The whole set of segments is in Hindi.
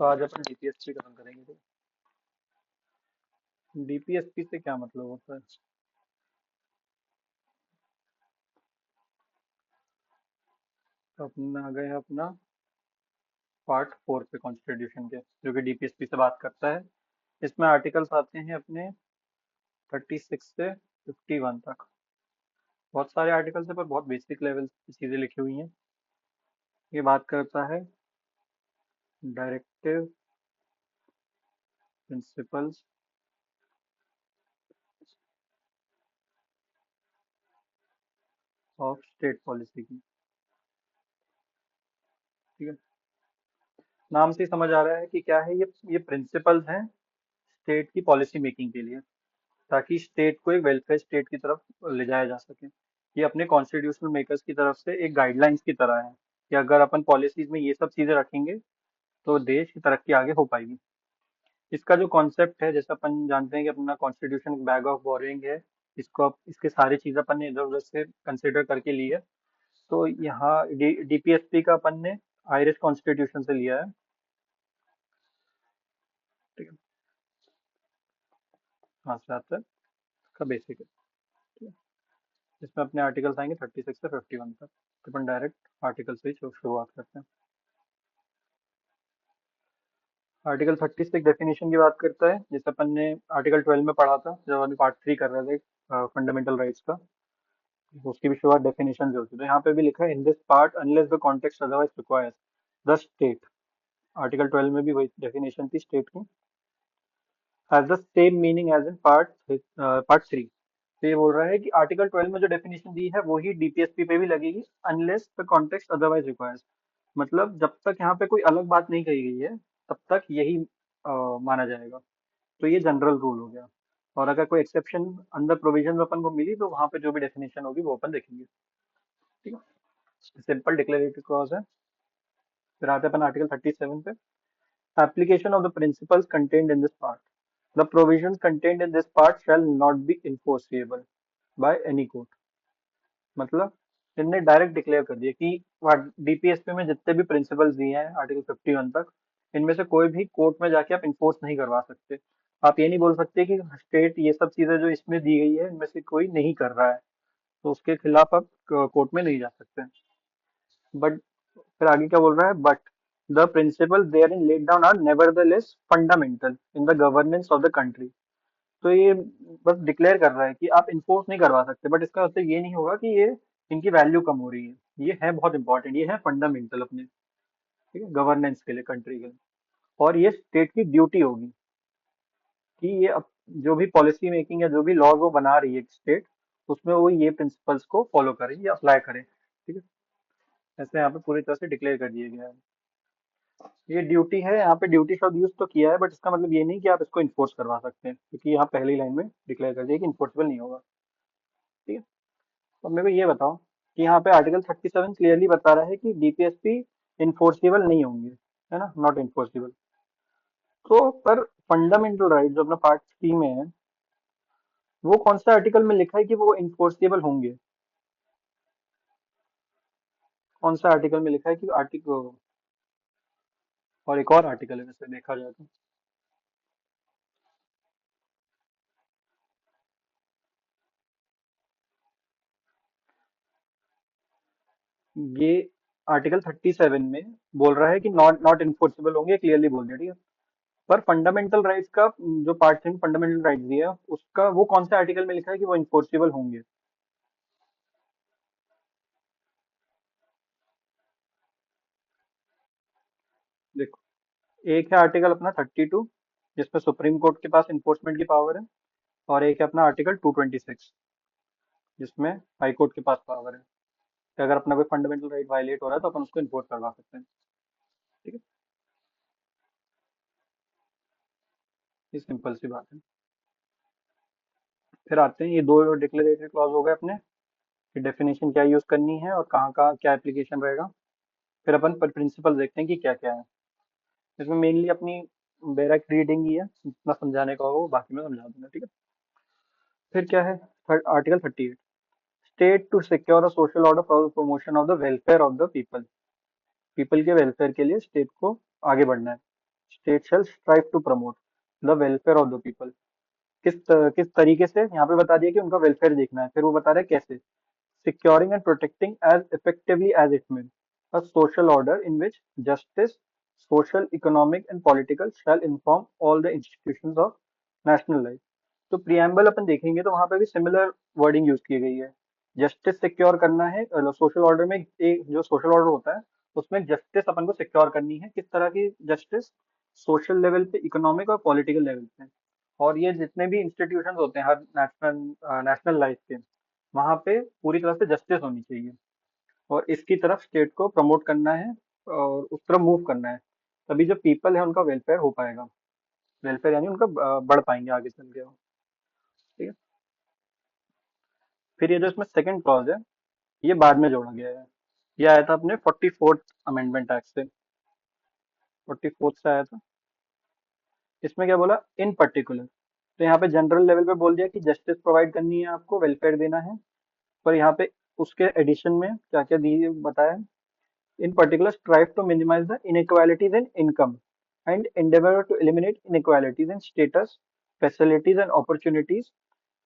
तो आज अपन डीपीएसपी खत्म करेंगे। डीपीएसपी से क्या मतलब होता है? तो अपन आ गए हैं अपना पार्ट 4 पे कॉन्स्टिट्यूशन के, जो कि डीपीएसपी से बात करता है। इसमें आर्टिकल्स आते हैं अपने 36 से 51 तक। बहुत सारे आर्टिकल्स है पर बहुत बेसिक लेवल की चीजें लिखी हुई हैं। ये बात करता है directive principles of state policy की। ठीक है, नाम से ही समझ आ रहा है कि क्या है ये प्रिंसिपल्स हैं स्टेट की पॉलिसी मेकिंग के लिए, ताकि स्टेट को एक वेलफेयर स्टेट की तरफ ले जाया जा सके। ये अपने कॉन्स्टिट्यूशनल मेकर्स की तरफ से एक गाइडलाइंस की तरह है कि अगर अपन पॉलिसीज में ये सब चीजें रखेंगे तो देश की तरक्की आगे हो पाएगी। इसका जो कॉन्सेप्ट है, जैसे अपन जानते हैं कि अपना कॉन्स्टिट्यूशन बैग ऑफ बोरिंग है, इसके सारी चीजें अपन ने इधर उधर से कंसिडर करके ली है। तो यहाँ डीपीएसपी का अपन ने आयरिश कॉन्स्टिट्यूशन से लिया है। ठीक है, हाँ से आता है, इसका बेसिक है। ठीक है, इसमें अपने आर्टिकल्स आएंगे 36 से 51 तक। तो अपन डायरेक्ट आर्टिकल से ही शुरुआत करते हैं। आर्टिकल 36 एक डेफिनेशन की बात करता है, जैसे अपन ने आर्टिकल 12 में पढ़ा था जब अभी पार्ट 3 कर रहे थे फंडामेंटल राइट्स का। उसकी भी शुरुआत डेफिनेशन से होती है, तो यहाँ पे भी लिखा है in this part unless the context otherwise requires the state. Article 12 में भी वही डेफिनेशन थी स्टेट की, has the same meaning as in part 3। तो ये बोल रहा है कि आर्टिकल 12 में जो डेफिनेशन दी है वही डीपीएसपी पे भी लगेगी unless the context otherwise requires. मतलब जब तक यहाँ पे कोई अलग बात नहीं कही गई है तब तक यही माना जाएगा। तो ये जनरल रूल हो गया, और अगर कोई एक्सेप्शन अंदर प्रोविजन में अपन को मिली तो वहां पे जो भी डेफिनेशन होगी वो अपन देखेंगे। ठीक है, सिंपल डिक्लेरेटिव क्लॉज है। फिर आते हैं अपन आर्टिकल 37 पे। Application of the principles contained in this part, the provisions contained in this part shall not be enforceable by any court. मतलब इनने डायरेक्ट डिक्लेयर कर दिया कि डीपीएसपी में जितने भी प्रिंसिपल्स दिए हैं आर्टिकल 51 तक, इनमें से कोई भी कोर्ट में जाके आप इन्फोर्स नहीं करवा सकते। आप ये नहीं बोल सकते कि स्टेट ये सब चीजें जो इसमें दी गई है इनमें से कोई नहीं कर रहा है, तो उसके खिलाफ आप कोर्ट में नहीं जा सकते। बट फिर आगे क्या बोल रहा है, but the principle therein laid down are nevertheless fundamental in the governance of the country. तो ये बस डिक्लेयर कर रहा है कि आप इन्फोर्स नहीं करवा सकते, बट इसका मतलब ये नहीं होगा कि ये इनकी वैल्यू कम हो रही है। ये है बहुत इंपॉर्टेंट, ये है फंडामेंटल अपने, ठीक है, गवर्नेंस के लिए, कंट्री के लिए। और ये स्टेट की ड्यूटी होगी कि ये जो भी पॉलिसी मेकिंग या जो भी लॉज वो बना रही है स्टेट, उसमें वो ये प्रिंसिपल्स को फॉलो करे या अप्लाई करे। ठीक है, ऐसे यहाँ पे पूरी तरह से डिक्लेयर कर दिया गया है। ये ड्यूटी है, यहाँ पे ड्यूटी शब्द यूज तो किया है, बट इसका मतलब ये नहीं कि आप इसको इन्फोर्स करवा सकते हैं, क्योंकि यहाँ पहली लाइन में डिक्लेयर कर दिया कि इन्फोर्सेबल नहीं होगा। ठीक है, तो मेरे को ये बताओ कि यहाँ पे आर्टिकल 37 क्लियरली बता रहा है कि डीपीएसपी इन्फोर्सेबल नहीं होंगे, है ना, नॉट इन्फोर्सेबल। तो पर फंडामेंटल राइट जो अपना पार्ट 3 में है, वो कौन सा आर्टिकल में लिखा है कि वो इन्फोर्सेबल होंगे? कौन सा आर्टिकल में लिखा है कि आर्टिकल, और एक और आर्टिकल है वैसे देखा जाए तो, ये आर्टिकल 37 में बोल रहा है कि नॉट नॉट इन्फोर्सेबल होंगे, क्लियरली बोल दिया। ठीक है, पर फंडामेंटल राइट्स का जो पार्ट 3 फंडामेंटल राइट्स दिया है उसका वो कौन से आर्टिकल में लिखा है कि वो इन्फोर्सेबल होंगे? देखो, एक है आर्टिकल अपना 32 जिसमें सुप्रीम कोर्ट के पास इन्फोर्समेंट की पावर है, और एक है अपना आर्टिकल 226 जिसमें हाई कोर्ट के पास पावर है कि अगर अपना कोई फंडामेंटल राइट वायलेट हो रहा है तो अपन उसको इन्फोर्स करवा सकते हैं। ठीक है, ये सिंपल सी बात है। फिर आते हैं, ये दो डिक्लेरेटरी क्लॉज हो गए अपने कि डेफिनेशन क्या यूज करनी है और कहाँ कहाँ क्या एप्लीकेशन रहेगा। फिर अपन पर प्रिंसिपल देखते हैं कि क्या क्या है इसमें। मेनली अपनी डायरेक्ट रीडिंग ही है, जितना समझाने का होगा वो बाकी मैं समझा दूंगा। ठीक है, फिर क्या है, article 38, state to secure a social order for the promotion of the welfare of the people. People के वेलफेयर के लिए स्टेट को आगे बढ़ना है। State shall strive to promote the welfare of the people। किस तरीके से यहाँ पे बता दिया कि उनका वेलफेयर देखना है, फिर वो बता रहे हैं कैसे। securing and protecting as effectively as it may a social order in which justice, social, economic and political shall inform all the institutions of national life। तो प्रियम्बल अपन देखेंगे तो वहां पे भी सिमिलर वर्डिंग यूज की गई है। जस्टिस सिक्योर करना है, सोशल ऑर्डर में एक जो सोशल ऑर्डर होता है उसमें जस्टिस अपन को सिक्योर करनी है। किस तरह की जस्टिस? सोशल लेवल पे, इकोनॉमिक और पॉलिटिकल लेवल पे। और ये जितने भी इंस्टीट्यूशन होते हैं हर नेशनल लाइफ के, वहां पे पूरी तरह से जस्टिस होनी चाहिए और इसकी तरफ स्टेट को प्रमोट करना है और उस तरफ मूव करना है। तभी जो पीपल है उनका वेलफेयर हो पाएगा। वेलफेयर यानी उनका बढ़ पाएंगे आगे चल के वो। ठीक है। फिर ये जो इसमें सेकंड क्लॉज है ये बाद में जोड़ा गया है। ये आया था अपने 44th अमेंडमेंट एक्ट से, 44th से आया था। इसमें क्या बोला? इन पर्टिकुलर। तो यहाँ पे जनरल लेवल पे बोल दिया कि जस्टिस प्रोवाइड करनी है, आपको वेलफेयर देना है। पर यहाँ पे उसके एडिशन में क्या क्या दिए बताया। In particular strive to minimise the inequalities in income and endeavor to eliminate inequalities in status, facilities and opportunities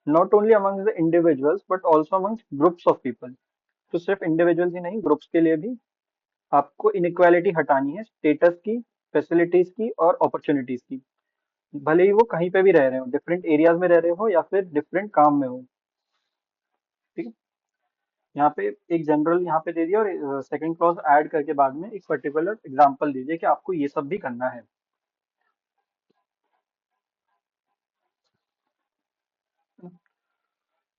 not only amongst the individuals but also amongst groups of people. तो सिर्फ इंडिविजुअल्स ही नहीं, ग्रुप्स के लिए भी आपको इनइक्वालिटी हटानी है, स्टेटस की, फैसिलिटीज की और अपॉर्चुनिटीज की। भले ही वो कहीं पे भी रह रहे हो, डिफरेंट एरियाज में रह रहे हो या फिर डिफरेंट काम में हो। ठीक है। यहाँ पे एक जनरल यहाँ पे दे दिया और सेकंड क्लॉज ऐड करके बाद में एक पर्टिकुलर एग्जांपल दे दिया कि आपको ये सब भी करना है।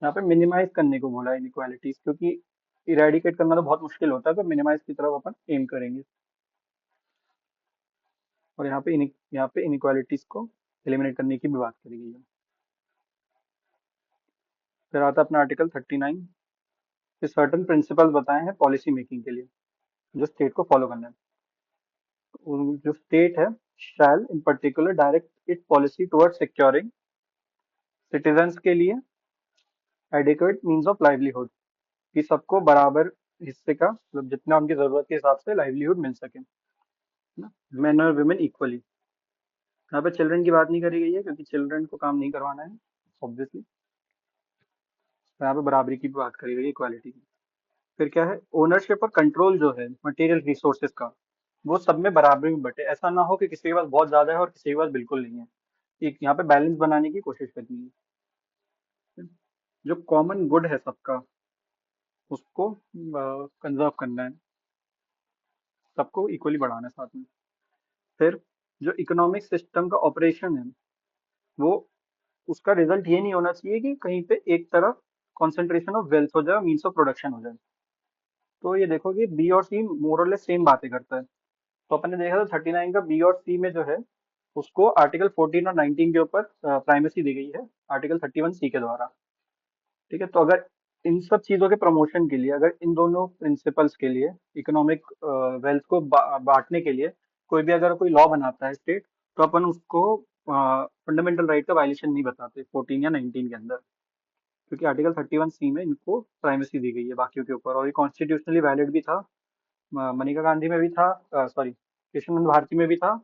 यहाँ पे मिनिमाइज करने को बोला इनइक्वालिटीज, क्योंकि इरेडिकेट करना तो बहुत मुश्किल होता है, तो मिनिमाइज की तरफ अपन एम करेंगे। और यहाँ पे इनइक्वालिटीज को एलिमिनेट करने की भी बात करी गई है। फिर आता है अपना आर्टिकल 39। फिर सर्टन प्रिंसिपल्स बताए हैं पॉलिसी मेकिंग के लिए जो स्टेट को फॉलो करना है। जो स्टेट है shall in particular direct it policy towards securing citizens के लिए एडिक्वेट मीन्स ऑफ लाइवलीहुड, कि सबको बराबर हिस्से का, मतलब जितना उनकी जरूरत के हिसाब से लाइवलीहुड मिल सके, मेन और वुमेन इक्वली। यहाँ पे चिल्ड्रन की बात नहीं करी गई है क्योंकि चिल्ड्रन को काम नहीं करवाना है ऑब्वियसली। यहाँ पे बराबरी की भी बात करी गई है, इक्वालिटी की। फिर क्या है? ओनरशिप और कंट्रोल जो है मटेरियल रिसोर्सेज का, वो सब में बराबरी में बटे। ऐसा ना हो कि किसी के पास बहुत ज्यादा है और किसी के पास बिल्कुल नहीं है। एक यहाँ पे बैलेंस बनाने की कोशिश करनी है। जो कॉमन गुड है सबका, उसको कंजर्व करना है, सबको इक्वली बढ़ाना है साथ में। फिर जो इकोनॉमिक सिस्टम का ऑपरेशन है, वो उसका रिजल्ट ये नहीं होना चाहिए कि कहीं पे एक तरफ कॉन्सेंट्रेशन ऑफ वेल्थ हो जाए, मीन्स ऑफ प्रोडक्शन हो जाए। तो ये देखो कि बी और सी मोर और लेस सेम बातें करता है। तो अपन ने देखा था 39 का बी और सी में जो है उसको आर्टिकल 14 और 19 के ऊपर प्राइमेसी दी गई है आर्टिकल 31 सी के द्वारा। ठीक है। तो अगर इन सब चीजों के प्रमोशन के लिए, अगर इन दोनों प्रिंसिपल्स के लिए, इकोनॉमिक वेल्थ को बांटने के लिए कोई भी अगर कोई लॉ बनाता है स्टेट, तो अपन उसको फंडामेंटल राइट का वायलेशन नहीं बताते 14 या 19 के अंदर, क्योंकि आर्टिकल 31 सी में इनको प्राइमेसी दी गई है बाकियों के ऊपर। और ये कॉन्स्टिट्यूशनली वैलिड भी था, मनिका गांधी में भी था, सॉरी कृष्णनंद भारती में भी था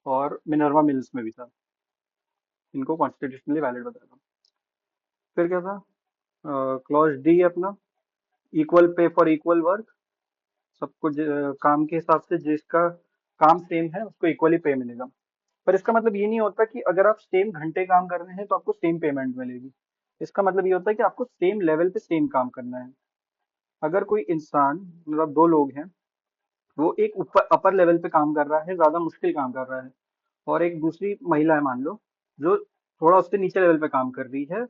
और मिनर्वा मिल्स में भी था। इनको कॉन्स्टिट्यूशनली वैलिड बताया था। फिर क्या था? क्लॉज डी अपना, equal pay for equal work. सबको काम के हिसाब से जिसका काम सेम है उसको इक्वली पे मिलेगा। पर इसका मतलब ये नहीं होता कि अगर आप सेम घंटे काम कर रहे हैं तो आपको सेम पेमेंट मिलेगी। इसका मतलब ये होता है कि आपको सेम लेवल पे सेम काम करना है। अगर कोई इंसान, मतलब दो लोग हैं, वो एक ऊपर अपर लेवल पे काम कर रहा है, ज्यादा मुश्किल काम कर रहा है, और एक दूसरी महिला है मान लो, जो थोड़ा उससे नीचे लेवल पे काम कर रही है,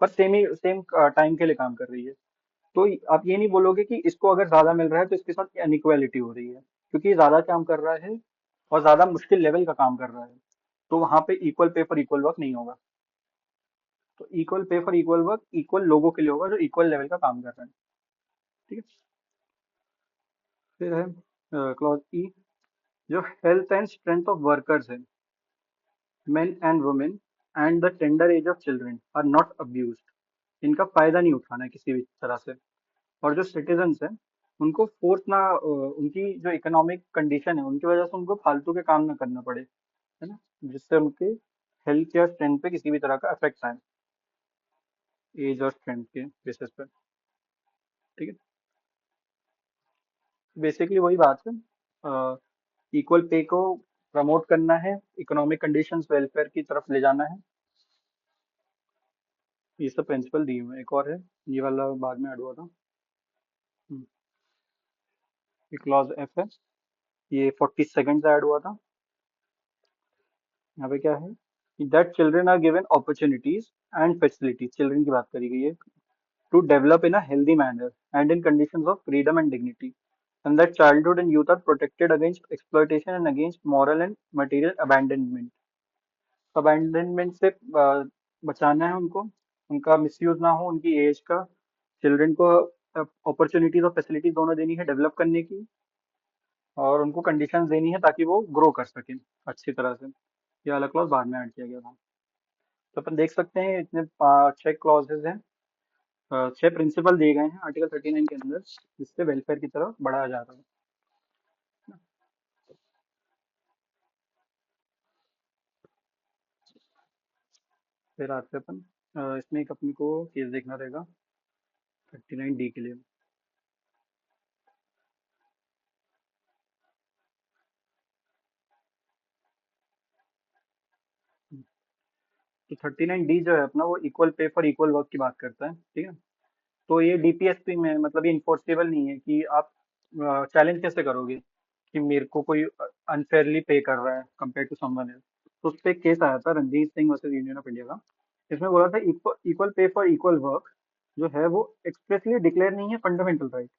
पर सेम टाइम के लिए काम कर रही है, तो आप ये नहीं बोलोगे कि इसको अगर ज्यादा मिल रहा है तो इसके साथ अनइक्वालिटी हो रही है, क्योंकि ये ज्यादा काम कर रहा है और ज्यादा मुश्किल लेवल का काम कर रहा है। तो वहां पे equal pay for equal work नहीं होगा। तो equal pay for equal work equal लोगों के लिए होगा जो इक्वल लेवल का काम कर रहे हैं। ठीक है। फिर है क्लॉज ई, जो health and strength of workers है, men and women and the tender age of children are not abused. इनका फायदा नहीं उठाना है किसी भी तरह से। और जो सिटीजन्स हैं उनको फोर्स ना उनकी जो इकोनॉमिक कंडीशन है उनकी वजह से उनको फालतू के काम ना करना पड़े, है ना, जिससे उनके हेल्थ या स्ट्रेंथ पे किसी भी तरह का इफेक्ट आए, एज और स्ट्रेंथ के बेसिस पे। ठीक है, बेसिकली वही बात है, इक्वल पे को प्रमोट करना है, इकोनॉमिक कंडीशंस वेलफेयर की तरफ ले जाना है। ये सब प्रिंसिपल दिए हुए हैं, एक और है, ये वाला बाद में ऐड हुआ था। हम्म, ये क्लॉज एफ है, ये 42 ऐड हुआ था। यहाँ पे क्या है, that children are given opportunities and facilities, children की बात करी गई है, to develop in a healthy manner and in conditions of freedom and dignity, and that childhood and youth are protected against exploitation and against moral and material abandonment. Abandonment से बचाना है उनको, उनका मिसयूज ना हो उनकी एज का, चिल्ड्रन को अपॉर्चुनिटीज और फैसिलिटीज दोनों देनी है डेवलप करने की, और उनको कंडीशंस देनी है ताकि वो ग्रो कर सकें अच्छी तरह से। ये वाला क्लॉज बाद में ऐड किया गया था। तो अपन देख सकते हैं इतने 6 क्लॉजेज हैं, 6 प्रिंसिपल दिए गए हैं आर्टिकल 39 के अंदर, जिससे वेलफेयर की तरफ बढ़ाया जा रहा है। फिर आते हैं अपन, इसमें एक अपने को केस देखना रहेगा 39D के लिए। तो 39D जो है अपना, वो equal pay for equal work की बात करता है, ठीक है। तो ये डीपीएसपी में, मतलब ये इन्फोर्सेबल नहीं है कि आप चैलेंज कैसे करोगे कि मेरे को कोई अनफेयरली पे कर रहा है कंपेयर टू समवन एल्स। तो उस पे एक केस आया था, Ranjit Singh versus union of India का। इसमें बोला था equal pay for equal work जो है वो एक्सप्रेसली डिक्लेयर नहीं है फंडामेंटल राइट,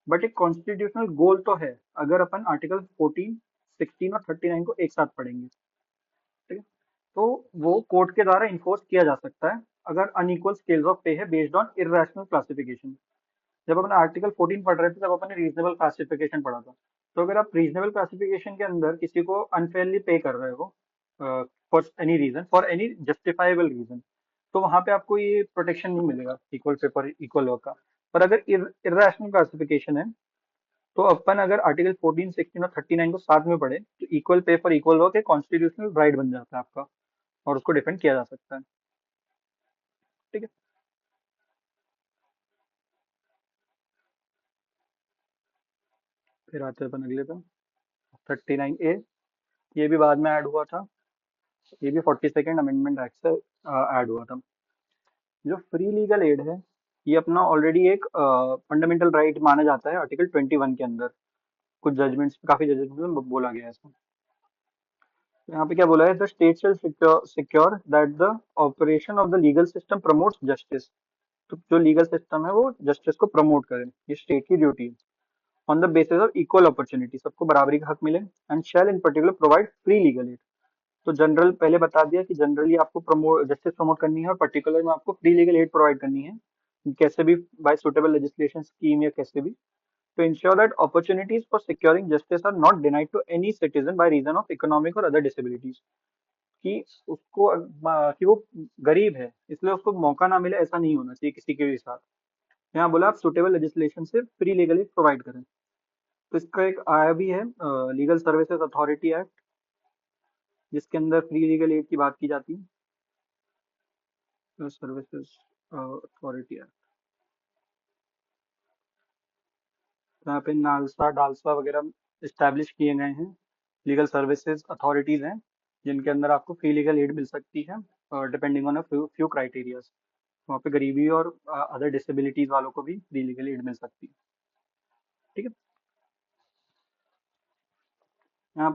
बट एक कॉन्स्टिट्यूशनल गोल तो है, अगर अपन आर्टिकल 14, 16 और 39 को एक साथ पढ़ेंगे, ठीक है। तो वो कोर्ट के द्वारा इन्फोर्स किया जा सकता है अगर अनइक्वल स्केल्स ऑफ पे है बेस्ड ऑन इर्रेशनल क्लासिफिकेशन। जब अपन आर्टिकल 14 पढ़ रहे थे तब अपन ने रीजनेबल क्लासिफिकेशन पढ़ा था। तो अगर आप रीजनेबल क्लासिफिकेशन के अंदर किसी को अनफेयरली पे कर रहे हो for any reason, for any justifiable reason, तो वहां पे आपको ये प्रोटेक्शन नहीं मिलेगा इक्वल पेपर इक्वल वर्क का। पर अगर इर्रेशनल क्लासिफिकेशन है, तो अपन अगर आर्टिकल 14, 16 और 39 को साथ में पढ़े तो equal pay for equal work एक कॉन्स्टिट्यूशनल राइट बन जाता है आपका, और उसको डिफेंड किया जा सकता है। ठीक है, फिर आते हैं अपन अगले पे, 39A। ये भी बाद में ऐड हुआ था, ये भी 42nd अमेंडमेंट एक्ट से ऐड हुआ था। जो फ्री लीगल एड है, ये अपना ऑलरेडी एक फंडामेंटल राइट माना जाता है आर्टिकल 21 के अंदर। कुछ जजमेंट्स, काफी जजमेंट्स में बोला गया है इसको। यहाँ पे क्या बोला है, the state shell secure that the operation of the legal system promotes justice. तो जो लीगल सिस्टम है वो जस्टिस को प्रमोट करे, ये स्टेट की ड्यूटी है। On the basis of equal opportunity, सबको बराबरी का हक मिले, and shall in particular provide free legal aid. तो जनरल पहले बता दिया कि जनरली आपको जस्टिस प्रमोट करनी है, और पर्टिकुलर में आपको फ्री लीगल एड प्रोवाइड करनी है, कैसे भी, बाय सुटेबल लेजिस्लेशन स्कीम या कैसे भी, to ensure that opportunities for securing justice are not denied to any citizen by reason of economic or other disabilities। कि उसको कि वो गरीब है इसलिए उसको मौका ना मिले, ऐसा नहीं होना चाहिए किसी के भी साथ। यहाँ बोला आप सुटेबल लेजिस्लेशन से फ्री लीगल एड प्रोवाइड करें। तो इसका एक आया भी है, लीगल सर्विसेज अथॉरिटी एक्ट, जिसके अंदर फ्री लीगल एड की बात की जाती है, सर्विसेज अथॉरिटी एक्ट। यहाँ पे नालसा डालसा वगैरह इस्टेब्लिश किए गए हैं, लीगल सर्विसेज अथॉरिटीज हैं, जिनके अंदर आपको फ्री लीगल एड मिल सकती है, depending on a few criterias. वहाँ पे गरीबी और अदर डिसेबिलिटीज वालों को भी फ्री लीगल एड मिल सकती है। ठीक है, यहाँ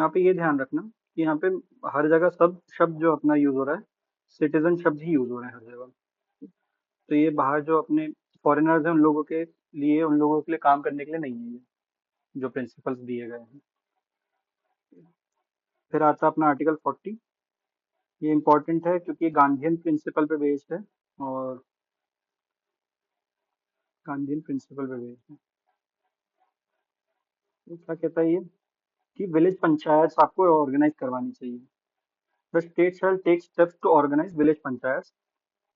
पे ये ध्यान रखना कि यहाँ पे हर जगह सब शब्द जो अपना यूज हो रहा है, सिटीजन शब्द ही यूज हो रहे हैं हर जगह। तो ये बाहर जो अपने फॉरेनर्स हैं उन लोगों के लिए, उन लोगों के लिए काम करने के लिए नहीं है ये, जो प्रिंसिपल्स दिए गए हैं। फिर आता है अपना आर्टिकल 40। ये इंपॉर्टेंट है क्योंकि ये गांधीयन प्रिंसिपल पे बेस्ड है, और गांधीयन प्रिंसिपल पे बेस्ड है। तो क्या कहता है ये, कि विलेज पंचायत आपको ऑर्गेनाइज करवानी चाहिए। The state shall take steps to organise village panchayat.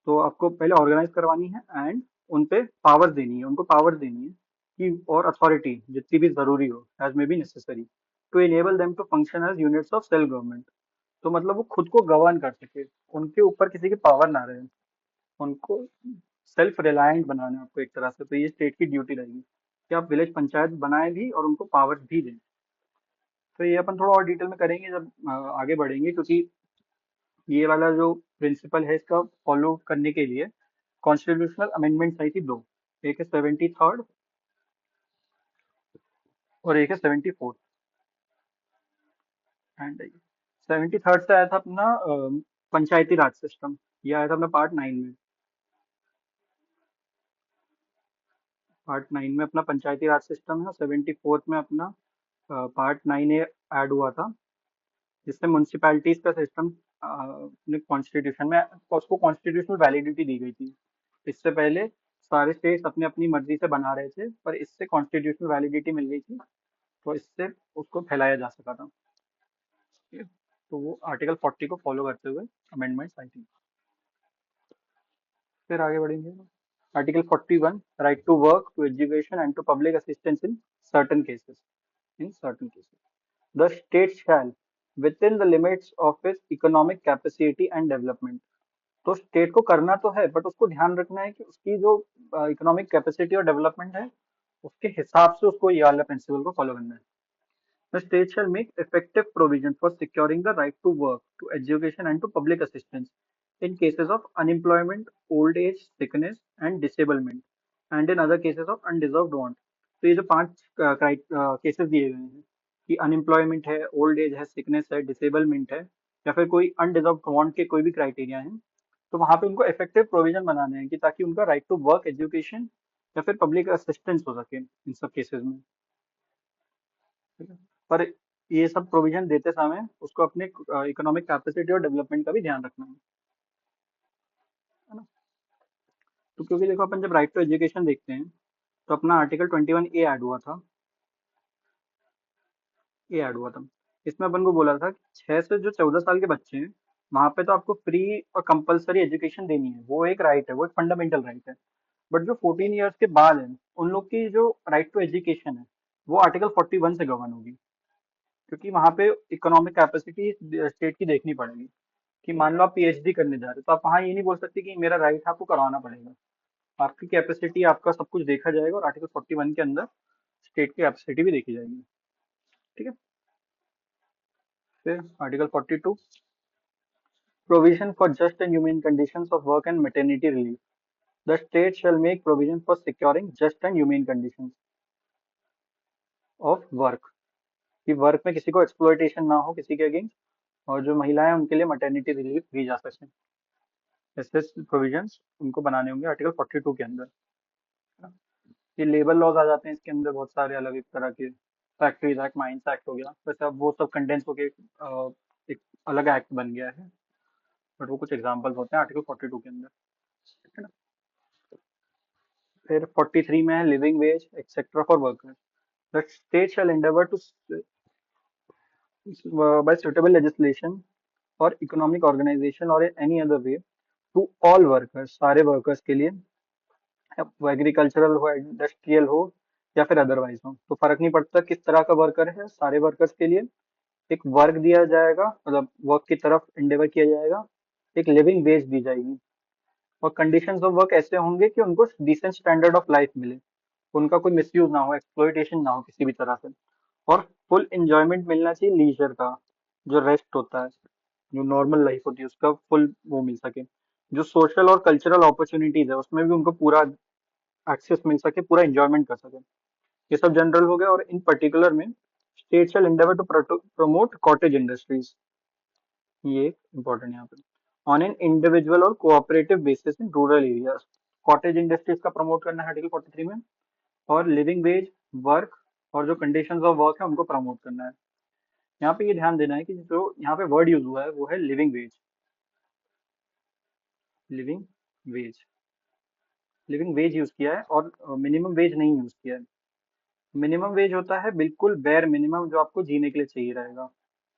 तो आपको पहले ऑर्गेनाइज करवानी है एंड उन पे पावर देनी है, उनको पावर देनी है कि और अथॉरिटी जितनी भी जरूरी हो as may be necessary to enable them to function as units of self government. तो मतलब वो खुद को गवर्न कर सके, उनके ऊपर किसी की पावर ना रहे, उनको सेल्फ रिलायंट बनाना है आपको एक तरह से। तो ये स्टेट की ड्यूटी रहेगी कि आप विलेज पंचायत बनाएं भी और उनको पावर भी दें। तो ये अपन थोड़ा और डिटेल में करेंगे जब आगे बढ़ेंगे, क्योंकि ये वाला जो प्रिंसिपल है इसका फॉलो करने के लिए कॉन्स्टिट्यूशनल अमेंडमेंट्स आई थी दो, एक है 73rd और एक है 74th। एंड 73rd से आया था अपना पंचायती राज सिस्टम, ये आया था अपना पार्ट 9 में। पार्ट 9 में अपना पंचायती राज सिस्टम है, 74th में अपना पार्ट 9 ए ऐड हुआ था, जिससे म्यूनसिपैलिटीज का सिस्टम अपने कॉन्स्टिट्यूशन में उसको कॉन्स्टिट्यूशनल वैलिडिटी दी गई थी। इससे पहले सारे स्टेट्स अपनी अपनी मर्जी से बना रहे थे, पर इससे कॉन्स्टिट्यूशनल वैलिडिटी मिल गई थी, तो इससे उसको फैलाया जा सका था। ठीक है? तो वो आर्टिकल 40 को फॉलो करते हुए अमेंडमेंट्स आई थी। फिर आगे बढ़ेंगे। Article 41, right to work, to education and to public assistance in certain cases. In certain cases the state shall, within the limits of its economic capacity and development। तो स्टेट को करना तो है, बट उसको ध्यान रखना है कि उसकी जो इकोनॉमिक कैपेसिटी और डेवलपमेंट है उसके हिसाब से उसको ये वाला प्रिंसिपल को फॉलो करना है। The state shall make effective provision for securing the right to work, to education and to public assistance in cases of unemployment, old age, sickness and disablement and in other cases of undeserved want। तो ये जो 5 केसेस दिए गए हैं कि अनएम्प्लॉयमेंट है, ओल्ड एज है, सिकनेस है, डिसेबलमेंट है या फिर कोई अनडिजर्व वांट के कोई भी क्राइटेरिया है, तो वहां पे उनको इफेक्टिव प्रोविजन बनाने हैं कि ताकि उनका राइट टू वर्क, एजुकेशन या फिर पब्लिक असिस्टेंस हो सके इन सब केसेस में। ठीक है? पर ये सब प्रोविजन देते समय उसको अपने इकोनॉमिक कैपेसिटी और डेवलपमेंट का भी ध्यान रखना है ना। तो क्योंकि देखो अपन जब राइट टू एजुकेशन देखते हैं तो अपना आर्टिकल 21 ए ऐड हुआ था। इसमें अपन को बोला था कि 6 से जो 14 साल के बच्चे हैं वहां पे तो आपको फ्री और कंपलसरी एजुकेशन देनी है, वो एक राइट है, वो एक फंडामेंटल राइट है। बट जो 14 ईयर्स के बाद है उन लोग की जो राइट टू एजुकेशन है वो आर्टिकल 41 से गवर्न होगी, क्योंकि वहां पे इकोनॉमिक कैपेसिटी स्टेट की देखनी पड़ेगी। कि मान लो आप पीएचडी करने जा रहे हो तो आप वहाँ ये नहीं बोल सकते कि मेरा राइट है, आपको करवाना पड़ेगा। आपकी कैपेसिटी, आपका सब कुछ देखा जाएगा और आर्टिकल 41 के अंदर स्टेट की कैपेसिटी भी देखी जाएगी। ठीक है। फिर article 42, provision for just and human conditions of work and maternity relief. The state shell make provision for securing just and human conditions of work. कि वर्क में किसी को एक्सप्लॉयटेशन ना हो किसी के अगेंस्ट, और जो महिलाएं उनके लिए मैटरनिटी रिलीफ दी जा सके, ऐसे प्रोविजंस उनको बनाने होंगे आर्टिकल 42 के अंदर। ये लेबर लॉज आ जाते हैं इसके अंदर बहुत सारे अलग एक तरह के, फैक्ट्रीज एक्ट, माइंस एक्ट हो गया, वैसे अब वो सब कंडेंस होके एक अलग एक्ट बन गया है, बट वो कुछ एग्जांपल्स होते हैं आर्टिकल 42 के अंदर। ठीक है ना। फिर 43 में है living wage etcetera for workers. The state shall endeavour to by suitable legislation और इकोनॉमिक ऑर्गेनाइजेशन और any other way to all workers, सारे वर्कर्स के लिए, वो एग्रीकल्चरल हो, इंडस्ट्रियल हो या फिर अदरवाइज हो, तो फर्क नहीं पड़ता किस तरह का वर्कर है, सारे वर्कर्स के लिए एक वर्क दिया जाएगा, मतलब वर्क की तरफ इंडेवर किया जाएगा, एक लिविंग वेज दी जाएगी और कंडीशंस ऑफ वर्क ऐसे होंगे कि उनको डिसेंट स्टैंडर्ड ऑफ लाइफ मिले, उनका कोई मिसयूज ना हो, एक्सप्लॉयटेशन ना हो किसी भी तरह से, और फुल एंजॉयमेंट मिलना चाहिए लीजर का, जो रेस्ट होता है, जो नॉर्मल लाइफ होती है उसका फुल वो मिल सके। जो सोशल और कल्चरल अपॉर्चुनिटीज है उसमें भी उनको पूरा एक्सेस मिल सके, पूरा एंजॉयमेंट कर सके। ये सब जनरल हो गया। और इन पर्टिकुलर में state shall endeavour to promote cottage industries, ये इम्पोर्टेंट यहाँ पे, ऑन एन इंडिविजुअल और cooperative basis in rural areas. Cottage industries का प्रमोट करना है आर्टिकल 43 में, और लिविंग वेज वर्क और जो कंडीशंस ऑफ वर्क है उनको प्रमोट करना है। यहाँ पे ये ध्यान देना है कि जो यहाँ पे वर्ड यूज हुआ है वो है living veg. Living veg, living veg use किया है और मिनिमम वेज नहीं यूज किया है। मिनिमम वेज होता है बिल्कुल बेयर मिनिमम जो आपको जीने के लिए चाहिए रहेगा,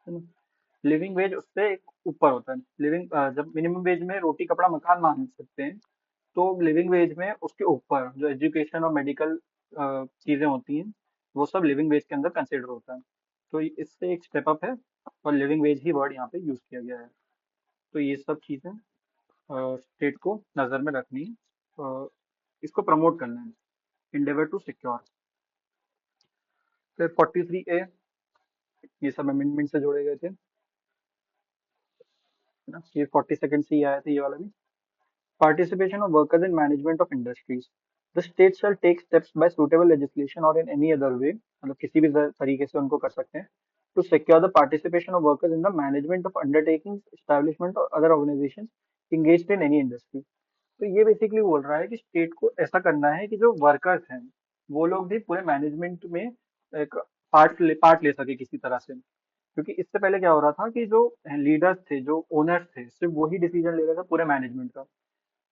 है ना। लिविंग वेज उससे एक ऊपर होता है। जब मिनिमम वेज में रोटी कपड़ा मकान मान सकते हैं, तो लिविंग वेज में उसके ऊपर जो एजुकेशन और मेडिकल चीजें होती हैं, वो सब लिविंग वेज के अंदर कंसिडर होता है। तो इससे एक स्टेप अप है, और लिविंग वेज ही वर्ड यहाँ पे यूज किया गया है। तो ये सब चीजें स्टेट को नजर में रखनी है, इसको प्रमोट करना है, इंडेवर टू सिक्योर। फिर 43A, ये सब अमेंडमेंट से जोड़े गए थे, है ना। ये 42nd से ही आया था ये वाला भी। Participation of workers in management of industries. The state shall take steps by suitable legislation or in any other way, मतलब किसी भी तरीके से उनको कर सकते हैं, to secure the participation of workers in the management of undertakings, establishment or other organizations engaged in any industry. तो ये बेसिकली बोल रहा है कि स्टेट को ऐसा करना है कि जो वर्कर्स हैं, वो लोग भी पूरे मैनेजमेंट में एक पार्ट ले सके किसी तरह से। क्योंकि इससे पहले क्या हो रहा था कि जो लीडर्स थे, जो ओनर्स थे, सिर्फ वही डिसीजन ले रहा था पूरे मैनेजमेंट का।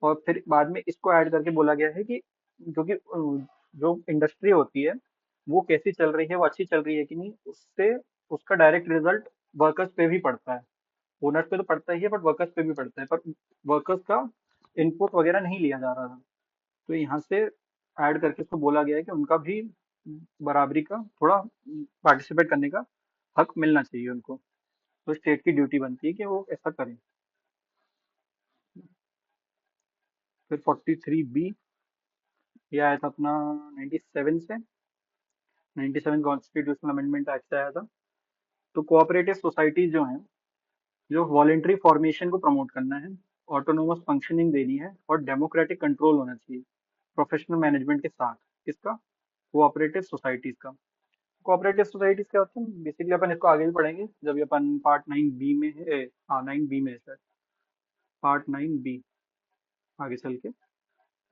और फिर बाद में इसको ऐड करके बोला गया है कि क्योंकि जो इंडस्ट्री होती है, वो कैसी चल रही है, वो अच्छी चल रही है कि नहीं, उससे उसका डायरेक्ट रिजल्ट वर्कर्स पे भी पड़ता है। ओनर्स पे तो पड़ता ही है, बट वर्कर्स पे भी पड़ता है। पर वर्कर्स का इनपुट वगैरह नहीं लिया जा रहा था। तो यहाँ से ऐड करके इसको बोला गया है कि उनका भी बराबरी का थोड़ा पार्टिसिपेट करने का हक मिलना चाहिए उनको। तो स्टेट की ड्यूटी बनती है कि वो ऐसा करें। फिर 43B, ये आया था अपना 97 से, 97 कॉन्स्टिट्यूशनल अमेंडमेंट एक्ट से आया था। तो कोऑपरेटिव सोसाइटीज जो हैं, जो वॉलेंट्री फॉर्मेशन को प्रमोट करना है, ऑटोनोमस फंक्शनिंग देनी है, और डेमोक्रेटिक कंट्रोल होना चाहिए प्रोफेशनल मैनेजमेंट के साथ। किसका? कोऑपरेटिव सोसाइटीज का। कोऑपरेटिव सोसाइटीज क्या होता है, बेसिकली अपन इसको आगे भी पढ़ेंगे जब ये अपन पार्ट 9B में है। हाँ, 9B में है सर, पार्ट 9B आगे चल के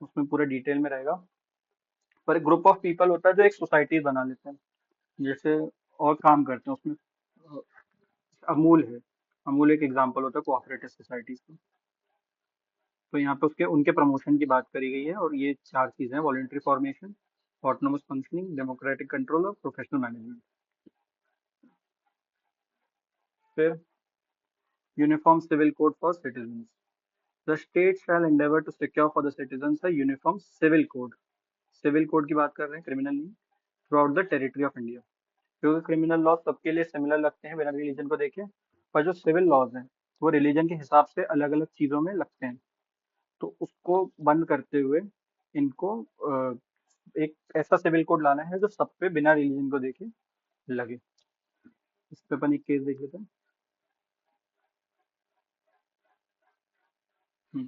उसमें पूरा डिटेल में रहेगा। पर एक ग्रुप ऑफ पीपल होता है जो एक सोसाइटी बना लेते हैं, जैसे और काम करते हैं उसमें। अमूल है, अमूल एक एग्जांपल होता है कोऑपरेटिव सोसाइटीज का। तो यहाँ पे उसके उनके प्रमोशन की बात करी गई है, और ये चार चीजें हैं: voluntary formation, autonomous functioning, democratic control और प्रोफेशनल मैनेजमेंट। फिर uniform civil code for citizen. The state shall endeavour to secure for the citizen a uniform civil code. Civil code की बात कर रहे हैं, क्रिमिनल नहीं, throughout the territory of India. क्योंकि क्रिमिनल लॉ सबके लिए सिमिलर लगते हैं बिना रिलीजन को देखे, और जो सिविल लॉज हैं वो रिलीजन के हिसाब से अलग अलग चीजों में लगते हैं। तो उसको बंद करते हुए इनको एक ऐसा सिविल कोड लाना है जो सब पे बिना रिलीजन को देखे लगे। इस पे अपन एक केस देख लेते हैं। हम्म,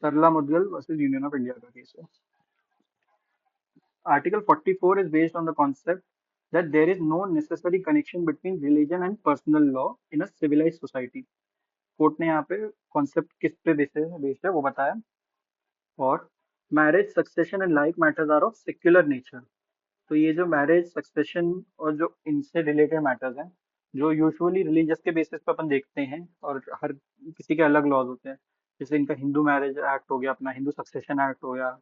Sarla Mudgal versus union of India का केस है। Article 44 is based on the concept that there is no necessary connection between religion and personal law in a civilized society. Court ने यहाँ पे कॉन्सेप्ट किस पे बेस्ड है वो बताया। और marriage succession and like matters are of secular nature. तो ये जो मैरिज सक्सेशन और जो इनसे रिलेटेड मैटर्स हैं, जो यूजुअली रिलीजियस के बेसिस पे अपन देखते हैं, और हर किसी के अलग लॉज होते हैं। जैसे इनका हिंदू मैरिज एक्ट हो गया, अपना हिंदू सक्सेशन एक्ट हो गया,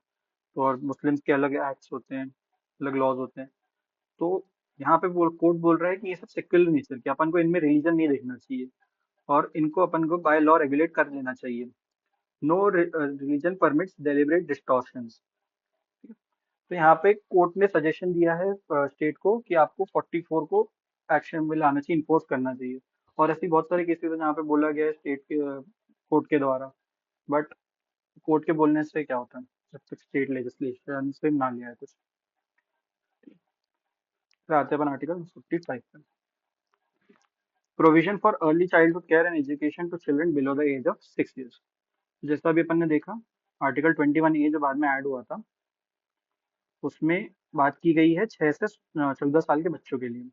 और मुस्लिम्स के अलग एक्ट्स होते हैं, अलग लॉज होते हैं। तो यहाँ पे कोर्ट बोल रहा है कि ये सब सेक्युलर नेचर के, अपन को इनमें रिलीजन नहीं देखना चाहिए, और इनको अपन को बाय लॉ रेगुलेट कर लेना चाहिए। No religion permits deliberate distortions. तो यहाँ पे कोर्ट ने सजेशन दिया है स्टेट को कि आपको 44 को एक्शन में लाना चाहिए, इन्फोर्स करना चाहिए। और ऐसी बहुत सारे केसेस हैं जहाँ पे बोला गया है स्टेट के कोर्ट के द्वारा। बट कोर्ट के बोलने से क्या होता है, जब तक स्टेट लेजिस्लेशन से ना लिया है कुछ। फिर आते हैं अपन आर्टिकल 55 पे। Provision for early childhood care and education to children below the age of 6 years. जैसा अभी अपन ने देखा, आर्टिकल 21A जो बाद में ऐड हुआ था, उसमें बात की गई है 6 से 14 साल के बच्चों के लिए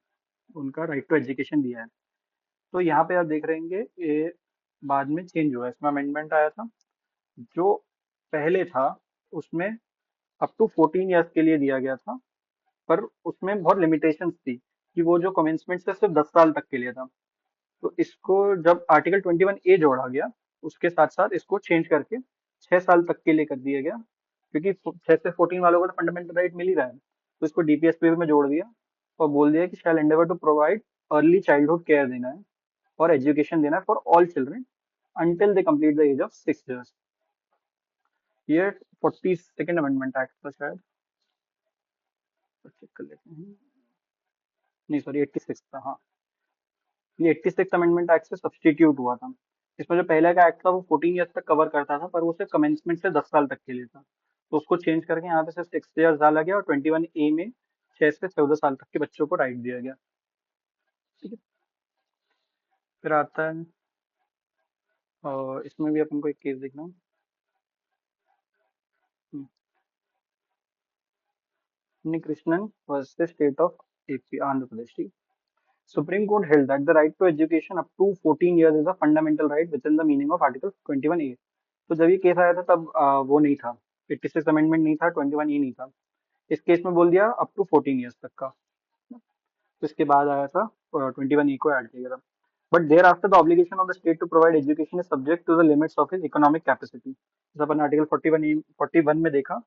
उनका राइट टू एजुकेशन दिया है। तो यहाँ पे आप देख रहेंगे ये बाद में चेंज हुआ है, इसमें अमेंडमेंट आया था। जो पहले था उसमें अप टू 14 ईयर्स के लिए दिया गया था, पर उसमें बहुत लिमिटेशंस थी कि वो जो कमेंसमेंट से सिर्फ 10 साल तक के लिए था। तो इसको जब आर्टिकल 21A जोड़ा गया, उसके साथ साथ इसको चेंज करके 6 साल तक के लिए कर दिया गया। क्योंकि 6 से 14 वालों को तो फंडामेंटल राइट मिल ही रहा है, तो इसको DPSP में जोड़ दिया और बोल दिया कि shall endeavour to provide early childhood care देना है और एजुकेशन देना है for all children until they complete the age of 6 years। ये 42nd अमेंडमेंट एक्ट था शायद, चेक कर लेते हैं। नहीं सॉरी 86 था, हाँ। ये 86 अमेंडमेंट एक्ट से सब्सटीट्यूट हुआ था। इसमें जो पहले का एक्ट था वो 14 ईयर्स तक कवर करता था, पर वो सिर्फ कमेंसमेंट से 10 साल तक के लिए था। तो उसको चेंज करके यहाँ पे सिर्फ 6 years डाला गया और 21A में 6 से 14 साल तक के बच्चों को राइट दिया गया। ठीक है। फिर आता है और इसमें भी अपन को एक केस देखना है। Krishnan versus state of AP Andhra Pradesh. Supreme Court held that the right to education up to 14 years is a fundamental right within the meaning of Article 21A। तो जब ये केस आया था तब वो नहीं था, 86 अमेंडमेंट नहीं था, 21A नहीं था। इस केस में बोल दिया अप टू 14 years तक का। तो इसके बाद आया था 21A को ऐड किया गया था। But thereafter the obligation of the state to provide education is subject to the limits of his economic capacity. जैसे अपन आर्टिकल 41 में देखा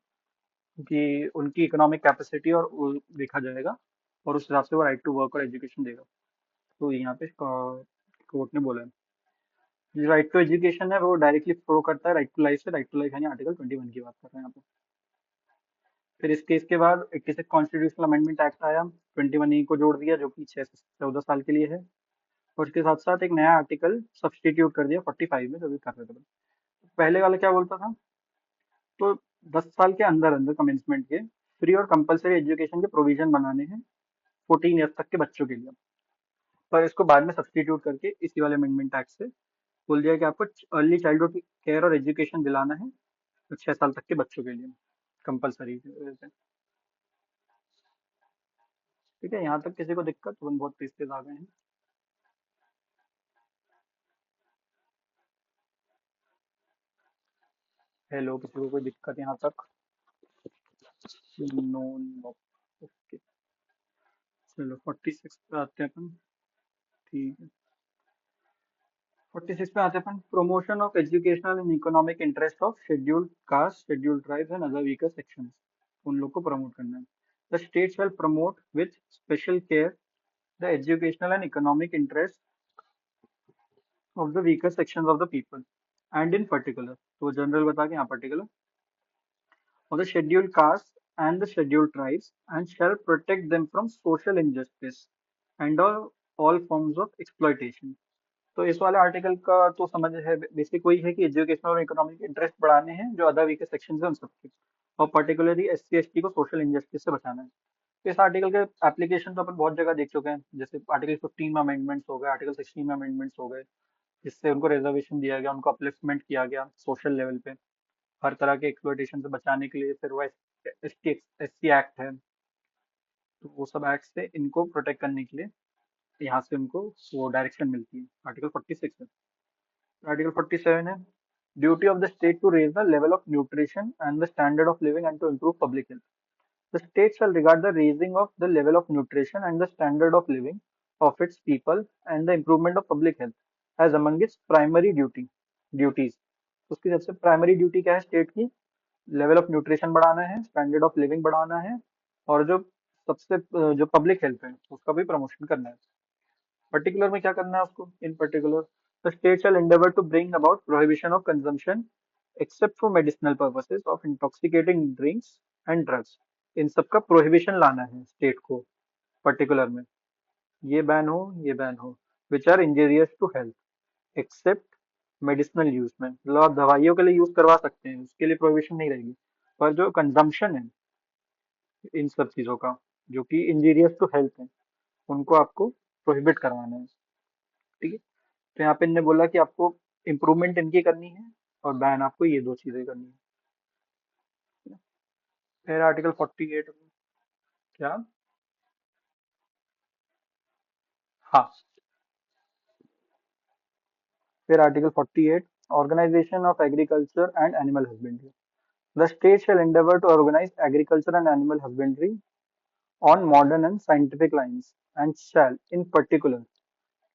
कि उनकी इकोनॉमिक कैपेसिटी और वो देखा जाएगा और उस हिसाब से वो राइट टू वर्क और एजुकेशन देगा। तो यहाँ पे कोर्ट ने बोला है जो राइट टू एजुकेशन है वो डायरेक्टली फ्लो करता है राइट टू लाइफ से। राइट टू लाइफ यानी आर्टिकल 21 की बात कर रहे हैं यहाँ पे। फिर इस केस के बाद 86 कॉन्स्टिट्यूशनल अमेंडमेंट एक्ट आया, 21A को जोड़ दिया जो कि 6 से 14 साल के लिए है, और उसके साथ साथ एक नया आर्टिकल सब्सटीट्यूट कर दिया 45 में जो भी कर रहे थे। पहले वाला क्या बोलता था, तो 10 साल के अंदर अंदर कमेंसमेंट के फ्री और कंपलसरी एजुकेशन के प्रोविजन बनाने हैं 14 years तक के बच्चों के लिए। पर इसको बाद में सब्सटीट्यूट करके इसी वाले अमेंडमेंट एक्ट से बोल दिया कि आपको अर्ली चाइल्डहुड केयर और एजुकेशन दिलाना है 6 साल तक के बच्चों के लिए कंपलसरी। ठीक है, यहाँ तक किसी को दिक्कत? अपन बहुत तेज आ गए हैं। हेलो, किसी को कोई दिक्कत यहाँ तक? No no. ओके, चलो 46 पे आते हैं अपन। ठीक है, 46 पे आते हैं अपन। Promotion of educational and economic interest of scheduled caste, scheduled tribes and other weaker sections. उन लोग को प्रमोट करना है। The state shall promote with special care the educational and economic interest of the weaker sections of the people and in particular, तो जनरल बता के यहाँ particular, of the scheduled castes and the scheduled tribes, and shall protect them from social injustice and all forms of exploitation। तो इस वाले आर्टिकल का तो समझ है, बेसिक वही है कि एजुकेशनल और इकोनॉमिक इंटरेस्ट बढ़ाने हैं जो अदर वीकर सेक्शन है उन सबके, और पर्टिकुलरली SC ST को सोशल इंजस्टिस से बचाना है। तो इस आर्टिकल के एप्लीकेशन तो अपन बहुत जगह देख चुके हैं, जैसे आर्टिकल 15 में अमेंडमेंट्स हो गए, आर्टिकल 16 में अमेंडमेंट्स हो गए, जिससे उनको रिजर्वेशन दिया गया, उनको अपलिफ्टमेंट किया गया सोशल लेवल पे हर तरह के एक्सप्लॉइटेशन से बचाने के लिए। फिर वो SC एक्ट है, तो वो सब एक्ट से इनको प्रोटेक्ट करने के लिए यहाँ से उनको वो डायरेक्शन मिलती है। आर्टिकल 46 है। आर्टिकल 47 है, duty of the state to raise the level of nutrition and the standard of living and to improve public health. The state shall regard the raising of the level of nutrition and the standard of living of its people and the improvement of public health as among its primary duties। उसकी सबसे प्राइमरी ड्यूटी क्या है स्टेट की? लेवल ऑफ न्यूट्रिशन बढ़ाना है, स्टैंडर्ड ऑफ लिविंग बढ़ाना है, और जो सबसे जो पब्लिक हेल्थ है उसका भी प्रमोशन करना है। पर्टिकुलर में क्या करना है उसको? In particular the state shall endeavour to bring about prohibition of consumption except for medicinal purposes of intoxicating drinks and drugs. इन सब का प्रोहिबिशन लाना है स्टेट को पर्टिकुलर में, ये बैन हो, ये बैन हो, which are injurious to health except medicinal use में, मतलब आप दवाइयों के लिए यूज करवा सकते हैं, उसके लिए प्रोहिबिशन नहीं रहेगी, पर जो कंजम्पशन है इन सब चीजों का जो कि इंजीरियस टू हेल्थ है उनको आपको प्रोहिबिट करवाना है। ठीक है, तो यहाँ पे इनने बोला कि आपको इम्प्रूवमेंट इनकी करनी है और बैन आपको ये दो चीजें करनी है। फिर आर्टिकल 48, क्या? हाँ, फिर article 48, organisation of agriculture and animal husbandry. The state shall endeavor to organize agriculture and animal husbandry on modern and scientific lines and shall in particular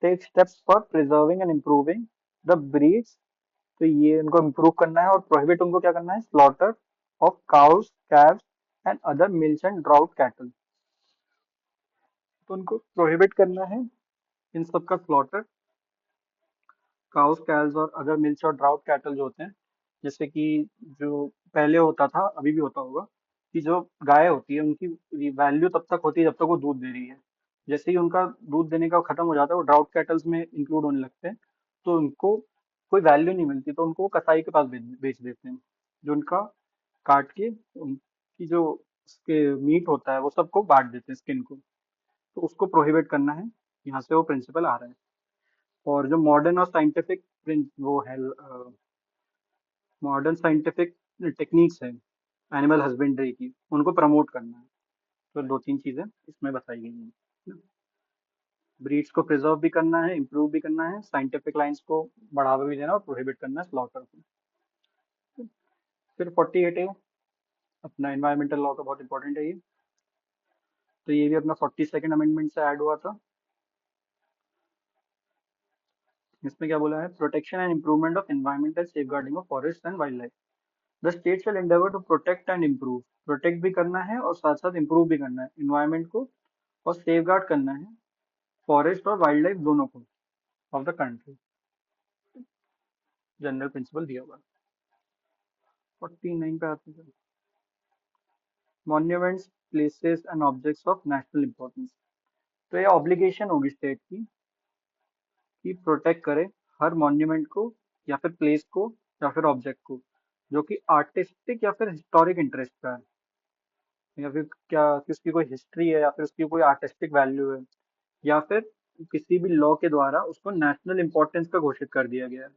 take steps for preserving and improving the breeds। तो ये इनको इम्प्रूव करना है, और प्रोहिबिट उनको क्या करना है? Slaughter of cows, caves and other milch and drought cattle. तो उनको प्रोहिबिट करना है इन सब का स्लॉटर, काउस, कैल्स और अदर मिल्च और ड्राउट कैटल जो होते हैं, जैसे कि जो पहले होता था, अभी भी होता होगा, कि जो गाय होती है उनकी वैल्यू तब तक होती है जब तक वो दूध दे रही है। जैसे ही उनका दूध देने का खत्म हो जाता है, वो ड्राउट कैटल्स में इंक्लूड होने लगते हैं, तो उनको कोई वैल्यू नहीं मिलती, तो उनको वो कसाई के पास बेच देते हैं, जो उनका काट के उनकी जो उसके मीट होता है वो सबको बांट देते हैं, स्किन को। तो उसको प्रोहिबिट करना है, यहाँ से वो प्रिंसिपल आ रहा है। और जो मॉडर्न और साइंटिफिक वो है, मॉडर्न साइंटिफिक टेक्निक्स है एनिमल हस्बेंड्री की, उनको प्रमोट करना है। तो दो तीन चीजें इसमें बताई गई हैं। ब्रीड्स को प्रिजर्व भी करना है, इम्प्रूव भी करना है, साइंटिफिक लाइंस को बढ़ावा भी देना है और प्रोहिबिट करना है स्लॉटर को। फिर 48 है अपना एनवायरमेंटल लॉ का, बहुत इंपॉर्टेंट है ये। तो ये भी अपना 42nd अमेंडमेंट से ऐड हुआ था। इसमें क्या बोला है, protection and improvement of environment and safeguarding of forest and wildlife. The state shall endeavour to protect and improve, protect भी करना है और साथ साथ इम्प्रूव भी करना है एनवायरमेंट को, और सेफगार्ड करना है फॉरेस्ट और वाइल्ड लाइफ दोनों को of the country. General principle दिया हुआ है। 49 पे आते हैं, monuments, places and objects of national importance. तो ये ऑब्लिगेशन होगी स्टेट की कि प्रोटेक्ट करे हर मॉन्यूमेंट को या फिर प्लेस को या फिर ऑब्जेक्ट को जो कि आर्टिस्टिक या फिर हिस्टोरिक इंटरेस्ट का है, या फिर क्या कि उसकी कोई हिस्ट्री है या फिर उसकी कोई आर्टिस्टिक वैल्यू है, या फिर किसी भी लॉ के द्वारा उसको नेशनल इंपॉर्टेंस का घोषित कर दिया गया है।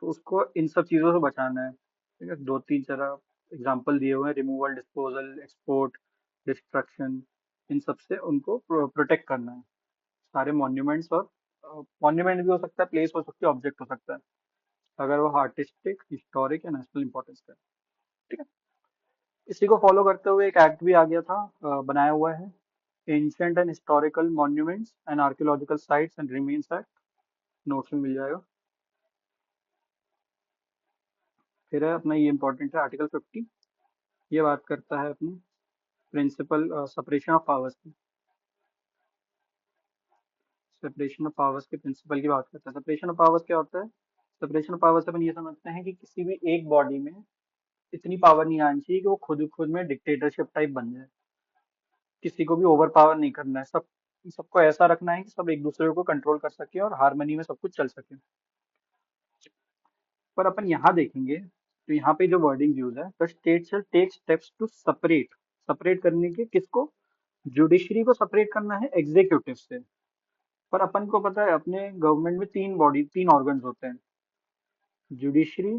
तो उसको इन सब चीजों से बचाना है। ठीक है, दो तीन तरह एग्जांपल दिए हुए हैं, रिमूवल, डिस्पोजल, एक्सपोर्ट, डिस्ट्रक्शन, इन सब से उनको प्रोटेक्ट करना है सारे मॉन्यूमेंट्स। और मॉन्यूमेंट भी हो सकता है, प्लेस हो सकती है, ऑब्जेक्ट हो सकता है, अगर वो आर्टिस्टिक, हिस्टोरिक या नेशनल इंपॉर्टेंस का है। ठीक है, इसी को फॉलो करते हुए एक एक्ट भी आ गया था, बनाया हुआ है, ancient and historical monuments and archaeological sites and remains act, notes में मिल जाएगा। फिर है अपना ये इंपॉर्टेंट है आर्टिकल 50, ये बात करता है अपनी प्रिंसिपल सेपरेशन ऑफ पावर्स की, सेपरेशन ऑफ पावर्स के प्रिंसिपल की बात करता है। सेपरेशन ऑफ पावर्स क्या होता है, सेपरेशन ऑफ पावर्स अपन ये समझते हैं कि किसी भी एक बॉडी में इतनी पावर नहीं आनी चाहिए कि वो खुद खुद में डिक्टेटरशिप टाइप बन जाए, किसी को भी ओवर पावर नहीं करना है, सबको ऐसा रखना है कि सब एक दूसरे को कंट्रोल कर सके और हारमनी में सब कुछ चल सके। पर अपन यहाँ देखेंगे तो यहाँ पे जो वर्डिंग यूज है, the state shall take steps to separate, separate करने के किसको, जुडिशरी को सेपरेट करना है एग्जीक्यूटिव से। पर अपन को पता है अपने गवर्नमेंट में तीन ऑर्गन्स होते हैं, जुडिशरी,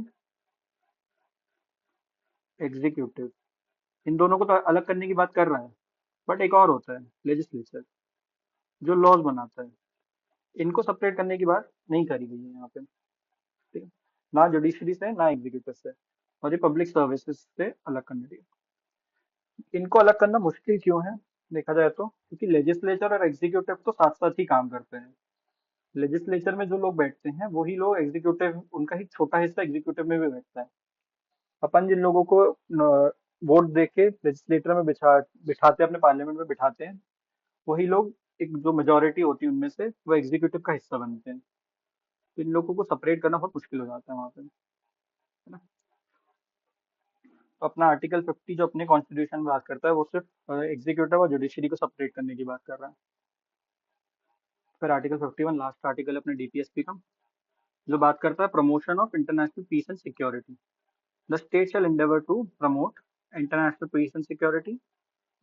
एग्जीक्यूटिव। इन दोनों को तो अलग करने की बात कर रहा है, बट एक और होता है लेजिस्लेचर, जो लॉज बनाता है। इनको सेपरेट करने की बात नहीं करी गई है यहाँ पे। ठीक है, ना जुडिशरी से ना एग्जीक्यूटिव से, और ये पब्लिक सर्विसेज से अलग करने दिए। इनको अलग करना मुश्किल क्यों है, देखा जाए तो क्योंकि लेजिस्लेचर और एग्जीक्यूटिव तो साथ साथ ही काम करते हैं। लेजिस्लेचर में जो लोग बैठते हैं वही लोग एग्जीक्यूटिव, उनका ही छोटा हिस्सा एग्जीक्यूटिव में भी बैठता है। अपन जिन लोगों को वोट दे के लेजिस्लेटर में बिठाते हैं, अपने पार्लियामेंट में बिठाते हैं, वही लोग, एक जो मेजोरिटी होती है उनमें से, वो एग्जीक्यूटिव का हिस्सा बनते हैं। तो इन लोगों को सेपरेट करना बहुत मुश्किल हो जाता है वहां पे, है ना। तो अपना आर्टिकल 50 जो अपने कॉन्स्टिट्यूशन में बात करता है वो सिर्फ एग्जीक्यूटिव और जुडिशरी को सेपरेट करने की बात कर रहा है। फिर आर्टिकल 51 लास्ट आर्टिकल अपने डीपीएसपी का, जो बात करता है promotion of international peace and security. The state shall endeavour to promote international peace and security,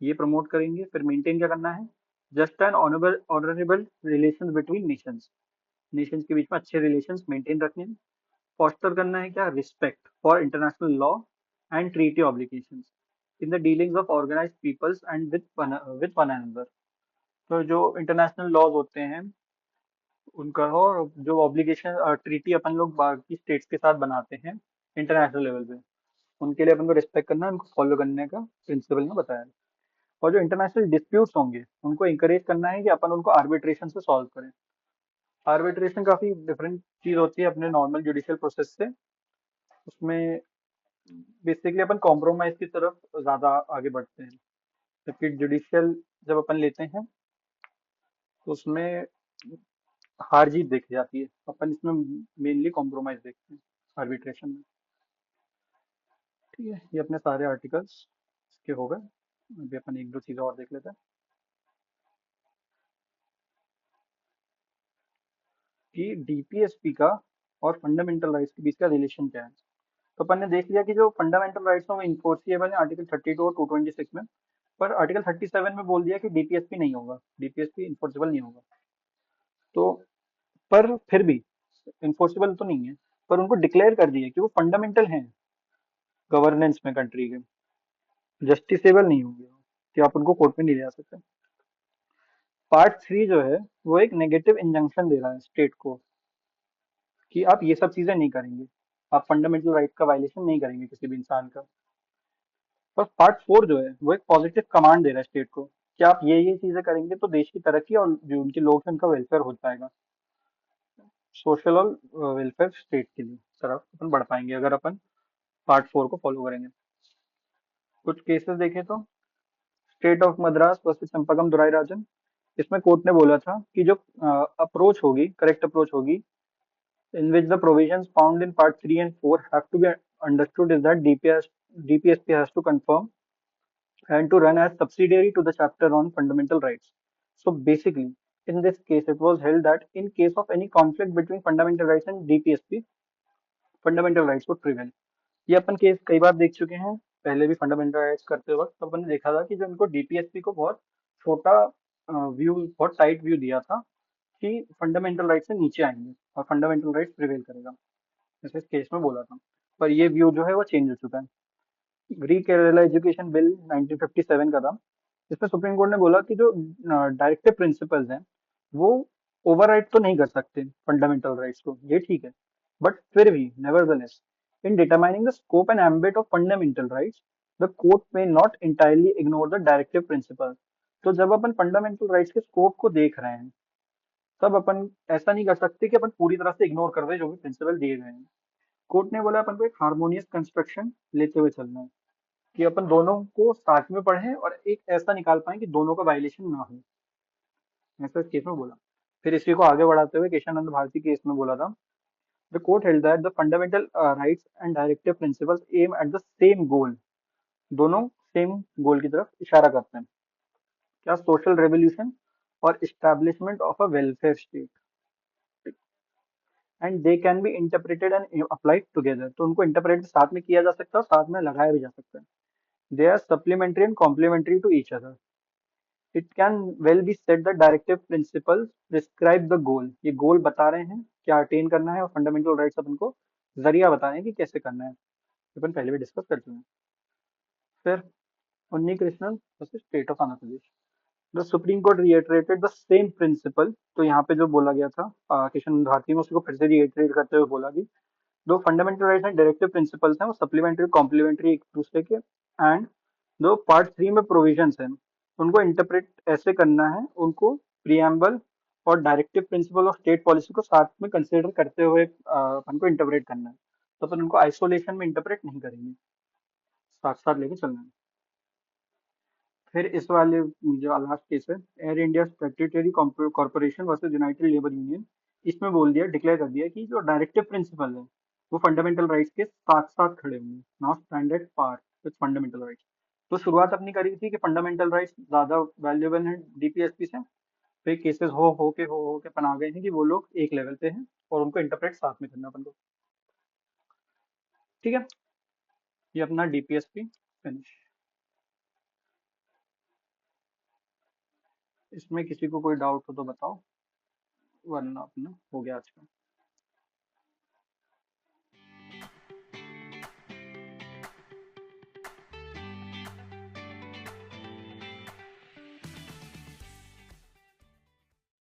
ये प्रमोट करेंगे। फिर मेंटेन क्या करना है, just and honourable relation between nations, nations के बीच में अच्छे रिलेशंस मेंटेन रखने हैं। फॉस्टर करना है क्या, respect for international law and treaty obligations in the dealings of organised peoples and with one another. तो जो इंटरनेशनल लॉज होते हैं उनका हो, और जो ऑब्लिगेशन ट्रीटी अपन लोग बाकी स्टेट्स के साथ बनाते हैं इंटरनेशनल लेवल पे, उनके लिए अपन को रिस्पेक्ट करना, उनको फॉलो करने का प्रिंसिपल में बताया है। और जो इंटरनेशनल डिस्प्यूट्स होंगे उनको इंकरेज करना है कि अपन उनको आर्बिट्रेशन से सॉल्व करें। आर्बिट्रेशन काफी डिफरेंट चीज होती है अपने नॉर्मल जुडिशियल प्रोसेस से। उसमें बेसिकली अपन कॉम्प्रोमाइज की तरफ ज्यादा आगे बढ़ते हैं, जबकि जुडिशियल जब अपन लेते हैं तो उसमें हार जीत देखी जाती है, अपन इसमें मेनली कॉम्प्रोमाइज देखते हैं आर्बिट्रेशन में। ठीक है, ये अपने सारे आर्टिकल्स इसके हो गए। अभी अपन एक दो चीज़ें और देख लेते हैं कि डीपीएसपी का और फंडामेंटल राइट्स के बीच का रिलेशन क्या है। तो अपन ने देख लिया कि जो फंडामेंटल राइट्स हैं वो इन्फोर्सिएबल है आर्टिकल 32 और 226 में, पर आर्टिकल 37 में बोल दिया कि डीपीएसपी नहीं होगा, डीपीएसपी इन्फोर्सिबल नहीं होगा। तो पर फिर भी इन्फोर्सिबल तो नहीं है, पर उनको डिक्लेयर कर दिया कि वो फंडामेंटल हैं गवर्नेंस में कंट्री के, जस्टिसेबल नहीं होंगे कि आप उनको कोर्ट में नहीं ले जा सकते। पार्ट 3 जो है वो एक नेगेटिव इंजंक्शन दे रहा है स्टेट को कि आप ये सब चीजें नहीं करेंगे, आप फंडामेंटल राइट का वायलेशन नहीं करेंगे किसी भी इंसान का। पर पार्ट 4 जो है वो एक पॉजिटिव कमांड दे रहा है स्टेट को कि आप ये चीजें करेंगे तो देश की तरक्की और जो उनके लोग हैं उनका वेलफेयर हो जाएगा। सोशल और वेलफेयर स्टेट के लिए तरफ अपन बढ़ पाएंगे अगर अपन पार्ट 4 को फॉलो करेंगे। कुछ केसेस देखें तो स्टेट ऑफ मद्रास वर्सेस चंपाकम दुराई राजन, इसमें कोर्ट ने बोला था कि जो अप्रोच होगी, करेक्ट अप्रोच होगी, in which the provisions found in part 3 and 4 have to be understood is that DPSP has to confirm and to run as subsidiary to the chapter on fundamental rights. So basically, in this case, it was held that in case of any conflict between fundamental rights and DPSP, fundamental rights would prevail. ये अपन केस कई बार देख चुके हैं, पहले भी फंडामेंटल राइट्स करते वक्त तो अपन ने देखा था कि जो इनको डीपीएसपी को बहुत छोटा व्यू, बहुत टाइट व्यू दिया था कि फंडामेंटल राइट से नीचे आएंगे और फंडामेंटल राइट्स प्रिवेल करेगा, जैसे इस केस में बोला था। पर ये व्यू जो है वो चेंज हो चुका है। ग्री केरला एजुकेशन बिल 1957 का था, इसमें सुप्रीम कोर्ट ने बोला कि जो डायरेक्टिव प्रिंसिपल्स हैं वो ओवरराइड तो नहीं कर सकते फंडामेंटल राइट्स को, ये ठीक है, बट फिर भी nevertheless in determining the scope and ambit of fundamental rights the court may not entirely ignore the directive principle. तो जब अपन फंडामेंटल राइट्स के स्कोप को देख रहे हैं तब अपन ऐसा नहीं कर सकते कि अपन पूरी तरह से इग्नोर कर दे जो भी प्रिंसिपल दिए गए हैं। कोर्ट ने बोला अपन को एक हार्मोनियस कंस्ट्रक्शन लेते हुए चलना है कि अपन दोनों को साथ में पढ़ें और एक ऐसा निकाल पाए कि दोनों का वायलेशन ना हो, ऐसा इस केस में बोला। फिर इसी को आगे बढ़ाते हुए केशवानंद भारती केस में बोला था the court held that the fundamental rights and directive principles aim at the same goal, दोनों सेम गोल की तरफ इशारा करते हैं, क्या, सोशल रेवोल्यूशन और establishment of a welfare state, and they can be interpreted and applied together. तो उनको इंटरप्रेट साथ में किया जा सकता है और साथ में लगाया भी जा सकता है। They are supplementary and complementary to each other. It can well be set the directive principle prescribe the goal, ये गोल बता रहे हैं क्या अटेन करना है और फंडामेंटल राइट्स अपन को जरिया बता रहे हैं कि कैसे करना है, अपन पहले भी डिस्कस कर चुके हैं। फिर Unni Krishnan versus state of Andhra Pradesh, the supreme court reiterated the same principle. तो यहाँ पे जो बोला गया था किशन भारती में उसको फिर से रिएटरेट करते हुए बोला कि दो fundamental rights and directive principles हैं वो सप्लीमेंट्री कॉम्प्लीमेंट्री एक दूसरे के, एंड दो पार्ट 3 में प्रोविजंस हैं उनको इंटरप्रेट ऐसे करना है, उनको प्रियम्बल और directive principle of state policy को साथ में कंसिडर करते हुए अपन को इंटरप्रेट करना है। तो अपन उनको आइसोलेशन में इंटरप्रेट नहीं करेंगे, साथ साथ लेके चलना है। फिर इस वाले जो लास्ट केस है air India statutory corporation versus United labour union, इसमें बोल दिया, डिक्लेयर कर दिया कि जो डायरेक्टिव प्रिंसिपल है वो फंडामेंटल राइट्स के साथ साथ खड़े होंगे, not standard par with fundamental rights. तो शुरुआत अपनी करी थी कि फंडामेंटल राइट्स ज्यादा वैल्यूएबल है डीपीएसपी से, फिर केसेस हो के अपन आ गए हैं कि वो लोग एक लेवल पे हैं और उनको इंटरप्रेट साथ में करना अपन को। ठीक है, ये अपना डीपीएसपी फिनिश। इसमें किसी को कोई डाउट हो तो बताओ, वरना अपना हो गया आज का।